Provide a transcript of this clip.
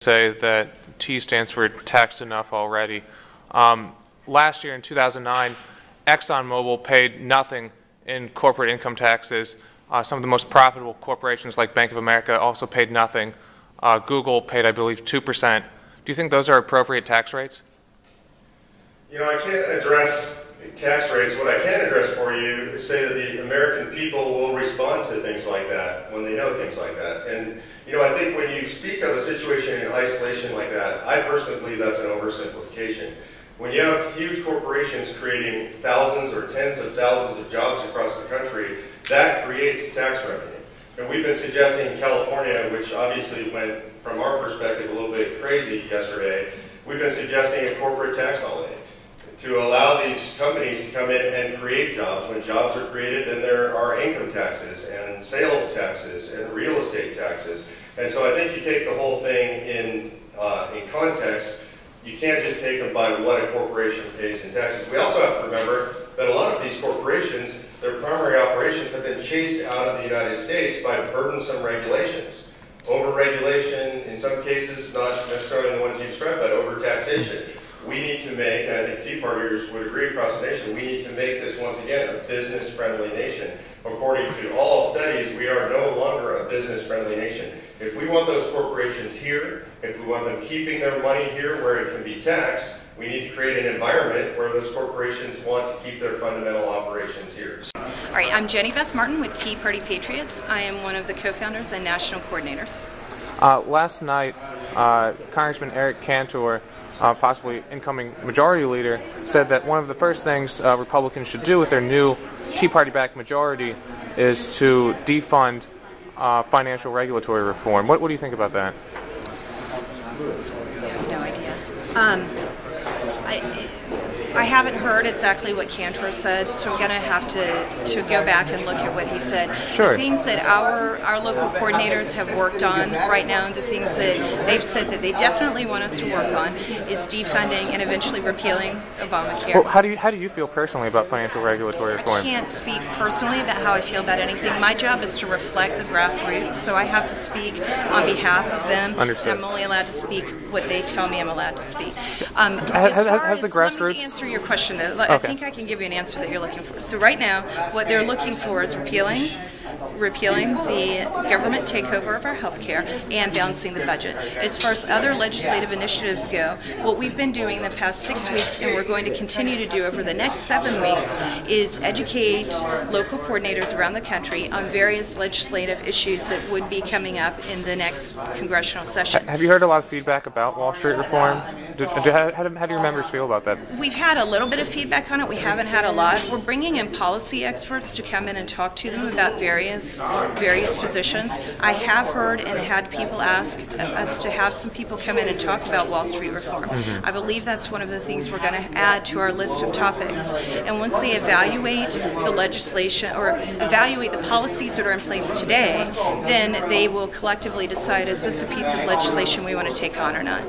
say that T stands for taxed enough already. Last year in 2009, ExxonMobil paid nothing in corporate income taxes. Some of the most profitable corporations like Bank of America also paid nothing. Google paid, I believe, 2%. Do you think those are appropriate tax rates? You know, I can't address tax rates. What I can address for you is say that the American people will respond to things like that when they know things like that. And, you know, I think when you speak of a situation in isolation like that, I personally believe that's an oversimplification. When you have huge corporations creating thousands or tens of thousands of jobs across the country, that creates tax revenue. And we've been suggesting in California, which obviously went, from our perspective, a little bit crazy yesterday, we've been suggesting a corporate tax holiday to allow these companies to come in and create jobs. When jobs are created, then there are income taxes and sales taxes and real estate taxes. And so I think you take the whole thing in context. You can't just take them by what a corporation pays in taxes. We also have to remember that a lot of these corporations, their primary operations have been chased out of the United States by burdensome regulations. Over-regulation, in some cases, not necessarily the ones you described, but over-taxation. We need to make, and I think Tea Partiers would agree across the nation, we need to make this, once again, a business-friendly nation. According to all studies, we are no longer a business-friendly nation. If we want those corporations here, if we want them keeping their money here where it can be taxed, we need to create an environment where those corporations want to keep their fundamental operations here. All right, I'm Jenny Beth Martin with Tea Party Patriots. I am one of the co-founders and national coordinators. Last night, Congressman Eric Cantor, possibly incoming majority leader, said that one of the first things Republicans should do with their new Tea Party-backed majority is to defund financial regulatory reform. What do you think about that? I have no idea. I haven't heard exactly what Cantor said, so I'm going to have to go back and look at what he said. Sure. The things that our local coordinators have worked on right now, the things that they've said that they definitely want us to work on, is defunding and eventually repealing Obamacare. Well, how do you feel personally about financial regulatory reform? I can't speak personally about how I feel about anything. My job is to reflect the grassroots, so I have to speak on behalf of them. Understood. I'm only allowed to speak what they tell me I'm allowed to speak. Has the grassroots... Let me answer your question, though. Okay. I think I can give you an answer that you're looking for. So right now, what they're looking for is repealing the government takeover of our health care and balancing the budget. As far as other legislative initiatives go, what we've been doing the past 6 weeks, and we're going to continue to do over the next 7 weeks, is educate local coordinators around the country on various legislative issues that would be coming up in the next congressional session. Have you heard a lot of feedback about Wall Street reform? How do your members feel about that? We've had a little bit of feedback on it. We haven't had a lot. We're bringing in policy experts to come in and talk to them about various positions. I have heard and had people ask us to have some people come in and talk about Wall Street reform. I believe that's one of the things we're going to add to our list of topics. And once they evaluate the legislation or evaluate the policies that are in place today, then they will collectively decide, is this a piece of legislation we want to take on or not.